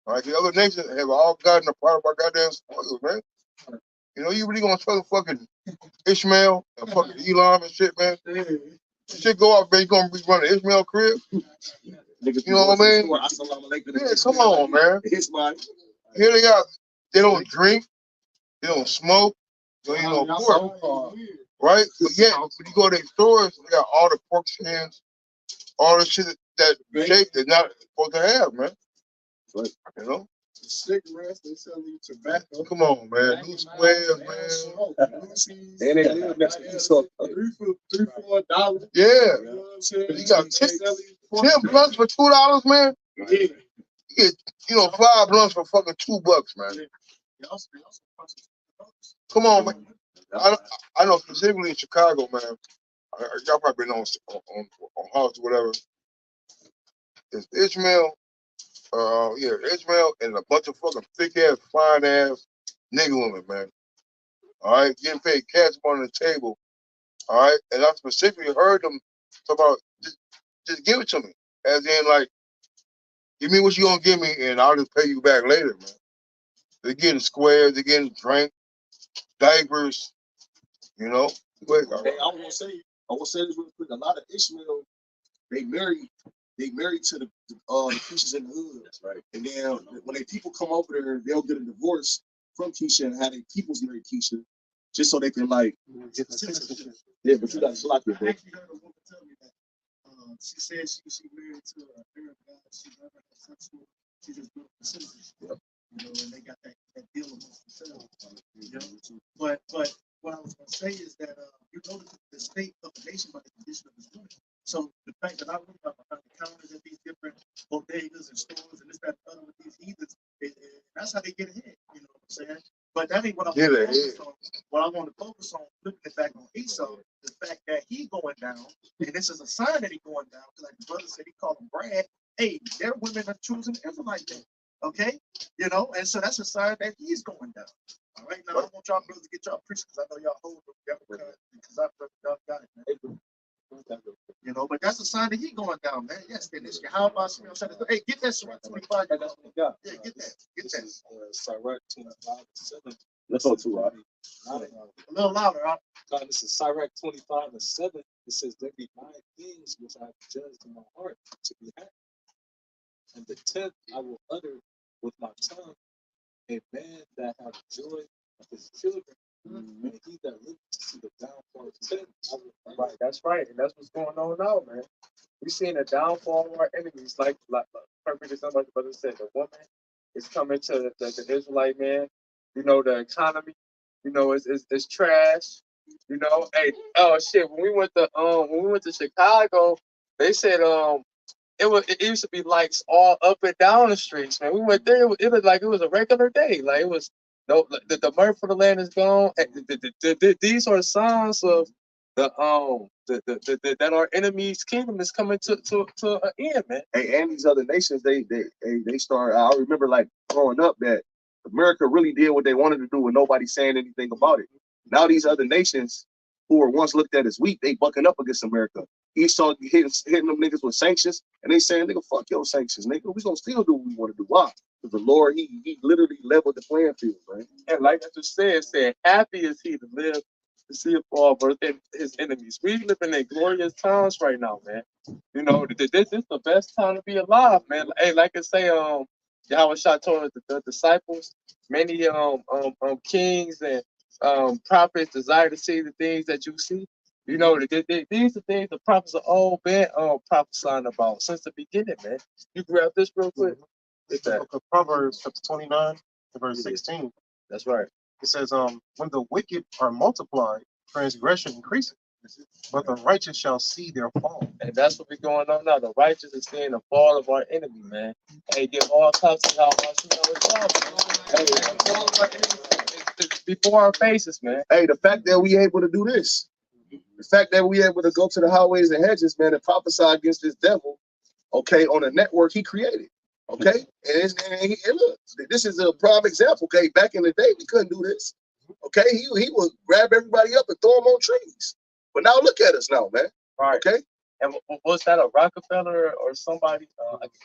All right, the other nations have all gotten a part of our goddamn spoils, man. You know, you really gonna trust fucking Ishmael and fucking Elam and shit, man. Shit go off, man. You gonna be running Ishmael crib? You know what I mean? Yeah, come on, man. Here they don't drink, they don't smoke, they don't eat no pork, right? But yet, when you go to their stores, they got all the pork skins, all the shit that Jake is not supposed to have, man. But, you know? Cigarettes, they sell you tobacco. Come on, man. New squares, man. And they live next to each other. $3-4. Yeah. You know what I'm saying? You got 10 blunts for $2, man. Yeah. You get, 5 blunts for fucking $2, man. Come on, man. I know specifically in Chicago, man. Y'all probably been on house or whatever. It's Ishmael. Ishmael and a bunch of fucking thick ass, fine ass nigga women, man. All right, getting paid cash on the table. All right, and I specifically heard them talk about just give it to me, as in like, give me what you gonna give me, and I'll just pay you back later, man. They're getting squares, they're getting drink, diapers, you know. Wait, Hey, I want to say this real quick. A lot of Ishmael, they married to the Keishas in the hood. That's right. And then when they people come over there, they'll get a divorce from Keisha and have their peoples marry Keisha, just so they can like get the citizenship. Yeah, but you got to slap your bro. I actually heard a woman tell me that. She said she married to a Arab guy. She never had sex with. She just built the citizenship. Yep. And they got that deal amongst themselves. But what I was going to say is that you know the state of the nation by the condition of its women. So the fact that I look up behind the counters at these different bodegas and stores and this, that, and other with these heathens, that's how they get ahead. You know what I'm saying? But that ain't what I want to focus on. What I want to focus on, flipping it back on Esau, the fact that he going down, and this is a sign that he going down, because like the brother said, he called him Brad. Hey, their women are choosing Israelite men. Okay? And so that's a sign that he's going down. All right, now I want y'all brothers to get y'all preaching, because I know y'all hold them, because y'all got it, man. But that's a sign that he going down, man. Yes, then it's YAHAWASHI. Hey, get that Sirach 25. Yeah, get that. Get that. Sirach 25:7. Let's go to a little louder, huh? This is Sirach 25:7. It says, there be 9 things which I have judged in my heart to be happy. And the 10th I will utter with my tongue, a man that hath joy of his children. And he that liveth to see the downfall of 10, Right, that's right. And that's what's going on now, man. We're seeing the downfall of our enemies, like perfect example, like the brother said, the woman is coming to the Israelite man. The economy, it's trash. Hey, oh shit, when we went to Chicago, they said it used to be lights all up and down the streets, man. We went there, it was like it was a regular day. Like it was the mirth for the land is gone. These are signs of that our enemy's kingdom is coming to an end, man. Hey, and these other nations, they start. I remember like growing up that America really did what they wanted to do and nobody saying anything about it. Now these other nations who were once looked at as weak, they bucking up against America. Esau hitting them niggas with sanctions, and they saying, nigga, fuck your sanctions, nigga. We gonna still do what we want to do. Why? Because the Lord, he literally leveled the playing field, right? And like I just said, happy is he to live to see a fall birth in his enemies. We live in glorious times right now, man. This is the best time to be alive, man. Hey, like I say, Yahawashi told the disciples, many kings and prophets desire to see the things that you see. These are things the prophets of old been prophesying about since the beginning, man. You grab this real quick. It's the book of Proverbs, chapter 29, verse 16. That's right. It says, when the wicked are multiplied, transgression increases. but the righteous shall see their fall. And that's what we're going on now. The righteous is seeing the fall of our enemy, man. Hey, give all cups to how much you know it's up. Hey, the fall of our enemy is before our faces, man. Hey, the fact that we able to do this, the fact that we able to go to the highways and hedges, man, and prophesy against this devil, okay, on a network he created, okay? And look, this is a prime example, okay? Back in the day, we couldn't do this, okay? He would grab everybody up and throw them on trees. But now look at us now, man, Right. okay? And was that a Rockefeller or somebody?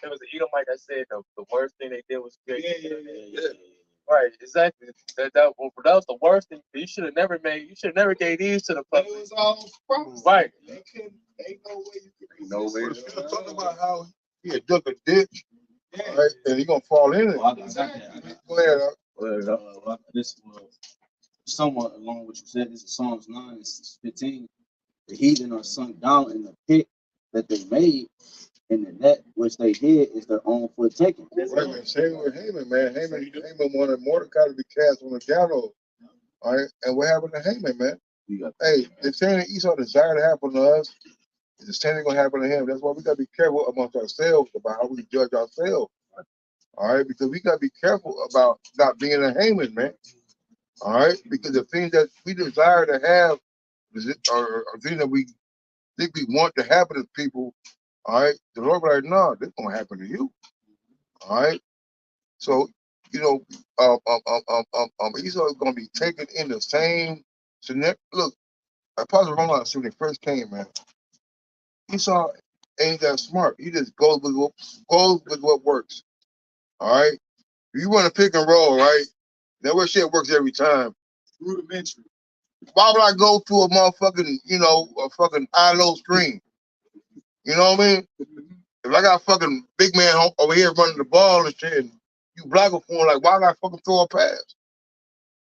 There was an Edomite that said the worst thing they did was create. Yeah. Right, exactly. That was the worst thing. You should have never gave these to the But public. it was all promise. Right. They couldn't, ain't no way you could No way. But still talking about how he had dug a ditch, Yeah. right, and he gonna fall in it. Well, I got that. Go ahead. This somewhat along with what you said. This is Psalms 9 and 15. The heathen are sunk down in the pit that they made, and the net which they did is their own foot taken. Right, man. Same with Haman, man. Haman wanted Mordecai to be cast on the gallows. All right, and what happened to Haman, man? Hey, the same that Esau desired to happen to us is the same thing gonna happen to him. That's why we gotta be careful amongst ourselves about how we judge ourselves. All right, because we gotta be careful about not being a Haman, man. All right, because the things that we desire to have are things that we think we want to happen to people. All right, the Lord be like, no, this gonna happen to you. All right, so you know, Esau is gonna be taken in the same scenario. Look, Apostle Roland, when he first came, man, Esau ain't that smart. He just goes with what works. All right, if you want to pick and roll, right? That way shit works every time. Rudimentary. Why would I go to a motherfucking, a fucking high-low screen? You know what I mean? If I got a fucking big man over here running the ball and shit, and you block him for him, like, why would I fucking throw a pass?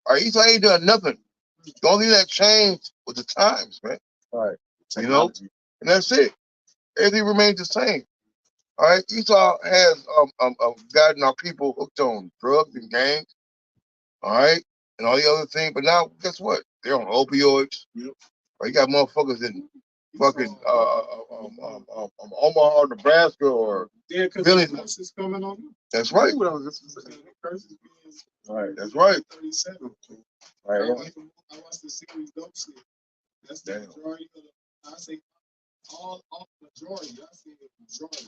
All right, Esau ain't done nothing. The only thing that changed was the times, man. All right. You know? And that's it. Everything remains the same. All right, Esau has gotten our people hooked on drugs and gangs. All right, and all the other things. But now, guess what? They're on opioids. Yep. Or you got motherfuckers in fucking Omaha, Nebraska, or Billy. Is coming on you. That's right. Right. That's right. 37. Right. I watched the series Dope Shit. That's the majority of the, I say all majority. I say the majority.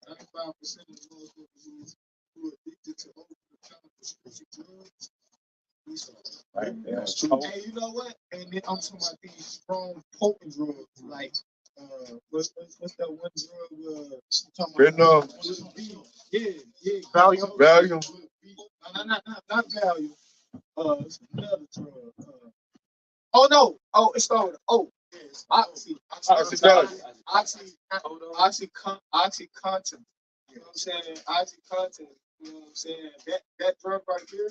95% of the motherfuckers who are addicted to over-the-counter drugs. Right. Yeah. That's true. Hey, you know what? And then I'm talking about these strong potent drugs, like what's that one drug? Fentanyl. Yeah. Valium. Not Valium. It's another drug. Oh no. Oh, it started with O. Yes. Oxycontin. You know what I'm saying? Oxycontin. You know what I'm saying? That drug right here.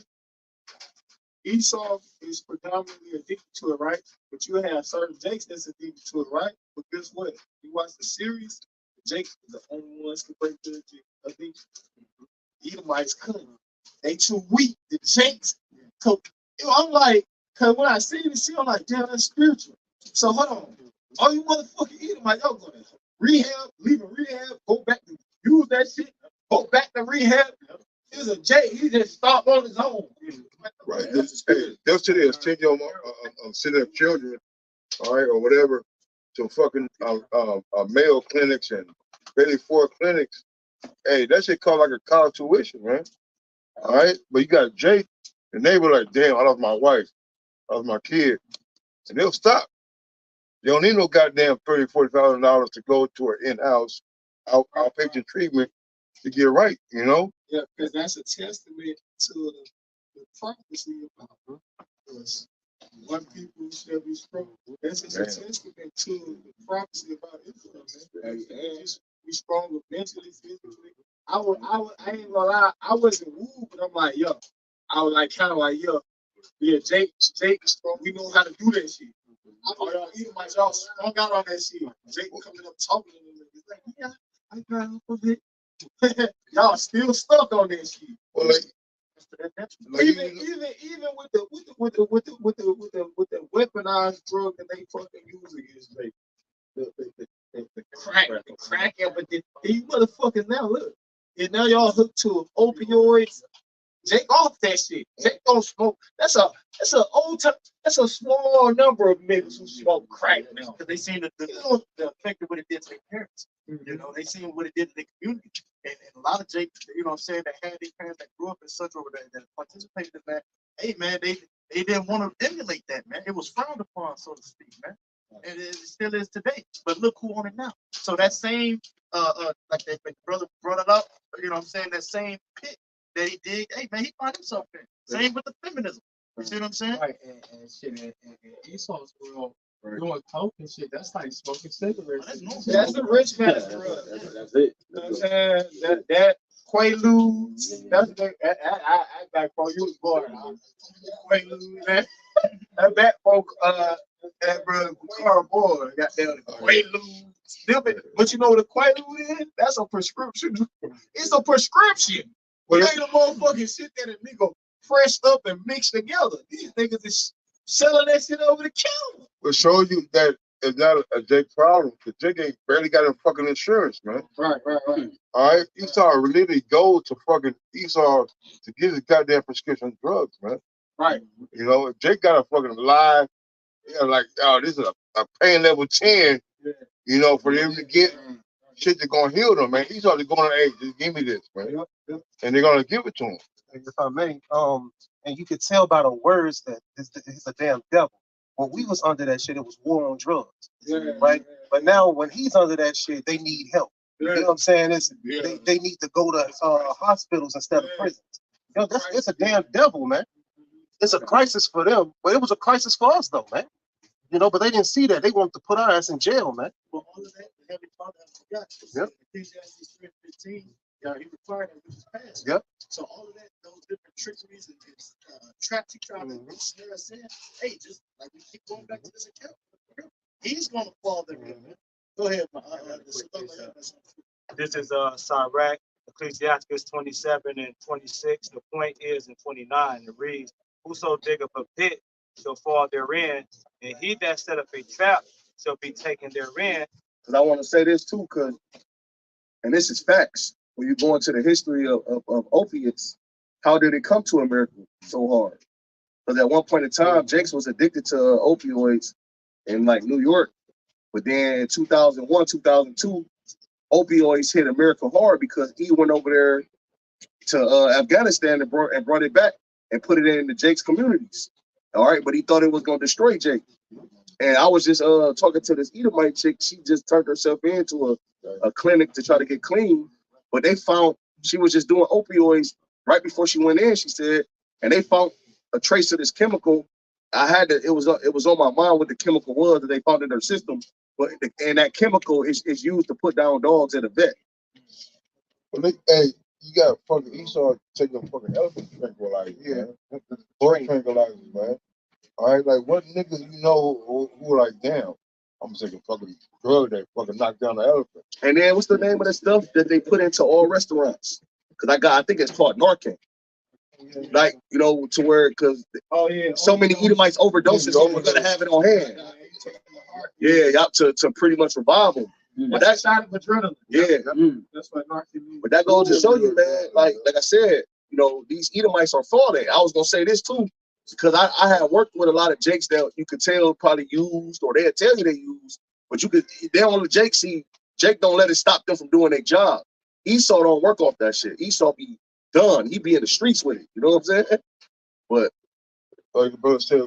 Esau is predominantly addicted to it, right? But you have certain Jakes that's addicted to it, right? But guess what? You watch the series, the Jakes are the only ones who break the addiction. Edomites couldn't. They too weak. The Jakes. So, I'm like, because when I see this shit, I'm like, damn, that's spiritual. So hold on. All you motherfucking Edomites, y'all going to rehab, leaving rehab, go back to use that shit, go back to rehab. He's a Jake. He just stopped on his own. Right. They'll sit there and send your send their children, all right, or whatever, to fucking Mayo clinics and Bailey Ford clinics. Hey, that shit cost like a college tuition, man. All right, but you got Jake, and they were like, damn, I lost my wife, I lost my kid, and they'll stop. They don't need no goddamn $30,000-$40,000 to go to an in-house outpatient treatment to get right, you know? Yeah, because that's a testament to the prophecy about us. One people shall be strong. That's just a testament to the prophecy about Israel, man. And be strong mentally, physically. I ain't gonna lie, I wasn't wooed, but I'm like, yo, I was like kind of like, yo, yeah, Jake, strong. We know how to do that shit. Y'all strung out on that shit. Jake coming up talking to me. He's like, yeah, I got off of it. Y'all still stuck on that shit. Well, Even with the weaponized drug that they fucking use against me, the crack, but these motherfuckers now look, and now y'all hooked to opioids. Jake off that shit. Jake don't smoke. That's a old time. That's a small number of niggas who smoke crack now because they seen the effect of what it did to their parents. You know, they seen what it did to their community. And a lot of Jake, you know what I'm saying, that had their parents that grew up in such over there that participated in that. Hey man, they didn't want to emulate that, man. It was frowned upon, so to speak, man. And it still is today. But look who on it now. So that same like that brother brought it up, you know what I'm saying, that same pit that he did, hey man, he found himself in. Same with the feminism. You see what I'm saying? Right, and shit, and Esau's world doing coke and shit, that's like smoking cigarettes. That's a rich man's drug. That's it. You know what I'm saying? That Quaaludes, that's I back for you was born. Quaaludes, man. That back folk, that brother Carl boy got down the Quaaludes. But you know what a Quaalude is? That's a prescription. It's a prescription. It ain't a motherfucking shit that a nigga pressed up and mixed together. These niggas is selling that shit over the counter. It shows you that it's not a Jake problem, because Jake ain't barely got a fucking insurance, man. Right. All right? Esau really go to fucking Esau to get his goddamn prescription drugs, man. Right. You know, if Jake got a fucking lie, like, oh, this is a pain level 10, you know, for them to get shit that's gonna heal them, man. Esau is going, hey, just give me this, man. And they're gonna give it to him. If I may, and you could tell by the words that it's a damn devil. When we was under that shit, it was war on drugs, right? But now when he's under that shit, they need help. You know what I'm saying? They need to go to hospitals instead of prisons. You know, it's a damn devil, man. It's a crisis for them, but it was a crisis for us, though, man. You know, but they didn't see that. They wanted to put our ass in jail, man. Well, all of that, the heavy thought that I forgot. Yep. Ecclesiastes 3:15, he required that which is past. Yep. So all of that, those different trickeries and traps he tried to snare us in, hey, just like we keep going back to this account, he's going to fall there. Go ahead, This is Sirach, Ecclesiastes 27 and 26. The point is in 29, it reads, whoso diggeth a pit shall fall therein, and he that set up a trap shall be taken therein. Because I want to say this too, and this is facts. When you go into the history of opiates, how did it come to America so hard? Because at one point in time, Jakes was addicted to opioids in like New York. But then in 2001, 2002, opioids hit America hard because he went over there to Afghanistan and brought it back and put it in the Jake's communities. All right, but he thought it was going to destroy Jake. And I was just talking to this Edomite chick. She just turned herself into a clinic to try to get clean. But they found she was just doing opioids right before she went in, she said, and they found a trace of this chemical. It was on my mind what the chemical was that they found in her system. But and that chemical is used to put down dogs at a vet. But hey, you got fucking Esau taking a fucking elephant tranquilizer, man. Horse tranquilizers, man. All right, like what niggas you know who like, damn, I'm taking fucking drug that fucking knock down the elephant. And then what's the name of the stuff that they put into all restaurants? Because I think it's called Narcan. Like, you know, to where, because so many Edomites overdoses, so we're going to have it on hand. Yeah, to pretty much revive them. But that's shot of adrenaline. Yeah. That's what Narcan means. But that goes to show you, man, like I said, you know, these Edomites are falling. I was going to say this too, because I had worked with a lot of Jakes that you could tell probably used, or they'd tell you they used, but they don't let Jake see. Jake don't let it stop them from doing their job. Esau don't work off that shit. Esau be done. He be in the streets with it. You know what I'm saying? But like the brother said,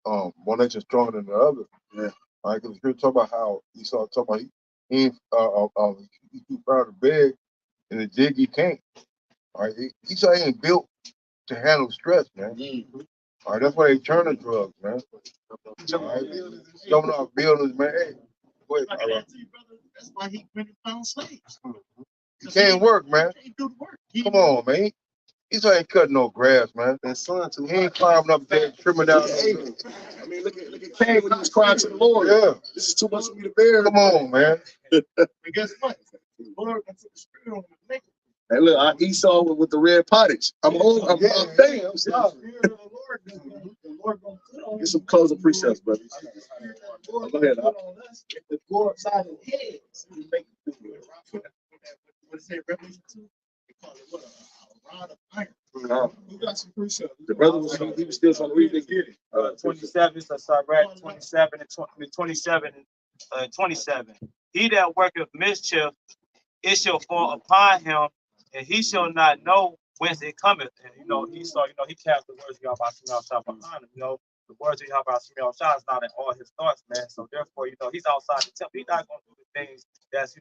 one nature stronger than the other. Yeah. All right, because you're talking about how Esau talking about he too proud to beg, and the dig he can't. All right, Esau ain't built to handle stress, man. All right, that's why they turn to drugs, man. All right, jumping off buildings, man. Hey, wait, all right. That's why he went and found slaves. You can't work, man. He can't do the work. Come on, man. Esau ain't cutting no grass, man. That son too. He ain't climbing up there, trimming down. I mean, look at Cain when he was crying to the Lord. Yeah. This is too much for me to bear. Come on, man. And guess what? The Lord can put the spirit on him and make it. Hey, look, I Esau with the red pottage. I'm home. I'm damn. I'm sorry. Get some closing precepts, brother. Go ahead. The Lord side of the heads. What is it, Revelation 2? They call it what? A rod of iron. We got some precepts. The brother was still trying to read it. 27, so start right 27 and 27 and 27. He that worketh mischief, it shall fall upon him, and he shall not know whence it cometh. And Esau, he cast the words of Yahweh behind him. The words of Yahweh is not in all his thoughts, man. So therefore, he's outside the temple. He's not gonna do the things that's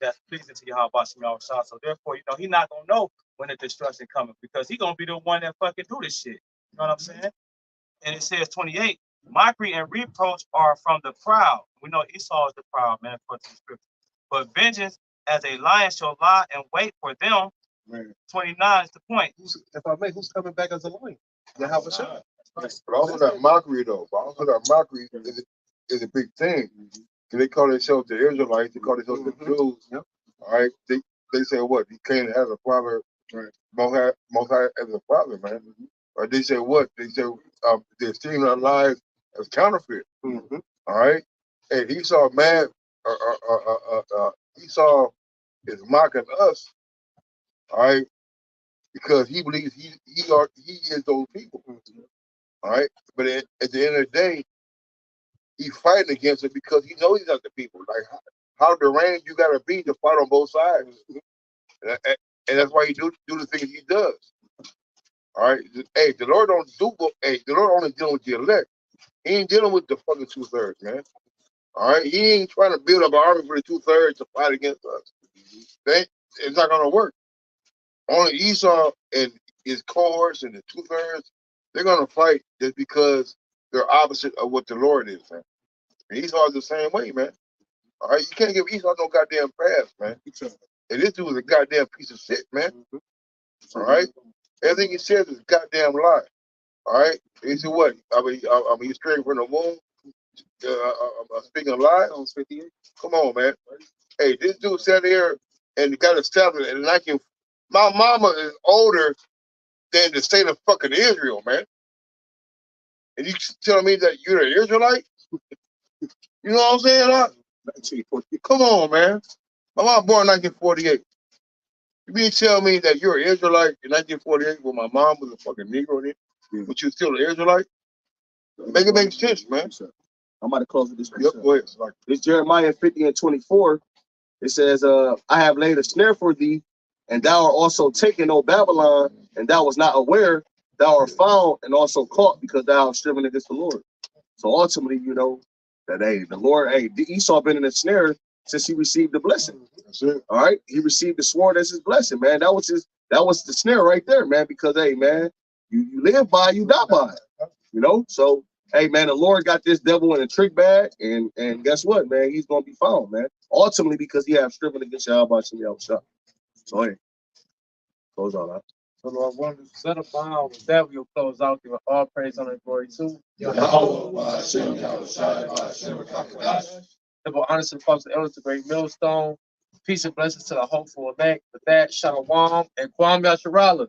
that's pleasing to Yahweh. So therefore, he's not gonna know when the destruction cometh, because he's gonna be the one that fucking do this shit. You know what I'm saying? And it says 28, mockery and reproach are from the proud. We know Esau is the proud, man, according to the scripture. But vengeance as a lion shall lie and wait for them. Man. 29 is the point. If I may, who's coming back as a lion? YAHWAH. But also that mockery though, but also that mockery is a big thing. Cause they call themselves the Israelites, they call themselves the Jews. Yep. All right, they say what? He came as a father, right? Most High as a father, man. Or they say what? They say they're seeing our lives as counterfeit. All right, and Esau mad. Esau is mocking us. All right, because he believes he is those people. All right, but at the end of the day, he's fighting against it because he knows he's not the people. Like how deranged you gotta be to fight on both sides, and that's why he do the things he does. All right, hey, the Lord don't do. Hey, the Lord only dealing with the elect. He ain't dealing with the fucking 2/3, man. All right, he ain't trying to build up an army for the 2/3 to fight against us. It's not gonna work. Only Esau and his cohorts and the 2/3, they're gonna fight just because they're opposite of what the Lord is, man. And Esau is the same way, man. All right, you can't give Esau no goddamn pass, man. And this dude is a goddamn piece of shit, man. All right, everything he says is a goddamn lie. All right, he said what? He's straying from the womb. Speaking of lies. Come on, man. Hey, this dude sat here and got established, and my mama is older than the state of fucking Israel, man. And you telling me that you're an Israelite? You know what I'm saying, huh? Come on, man. My mom born in 1948. You mean tell me that you're an Israelite in 1948 when my mom was a fucking Negro then? But you're still an Israelite? Make it make sense, man. I'm about to close with this. Yep, go ahead. It's Jeremiah 50:24. It says, I have laid a snare for thee, and thou art also taken, O Babylon, and thou was not aware, thou art found and also caught, because thou art striven against the Lord. So ultimately, that the Lord, Esau been in a snare since he received the blessing. That's it. All right, he received the sword as his blessing, man. That was the snare right there, man. Because man, you live by, you die by, So hey, man, the Lord got this devil in a trick bag, and guess what, man? He's gonna be found, man. Ultimately, because he have striven against Yahweh. So hey, close all out. So Lord, one set of bound with that, we'll close out, giving all praise, honor, and glory to YAHAWAH, HaShem, Yahawashi, HaShem, HAQADASH. Double honor to the fathers, the elders, the great millstone. Peace and blessings to the hopeful elect. With that, Shalom and Kwam Yasharala.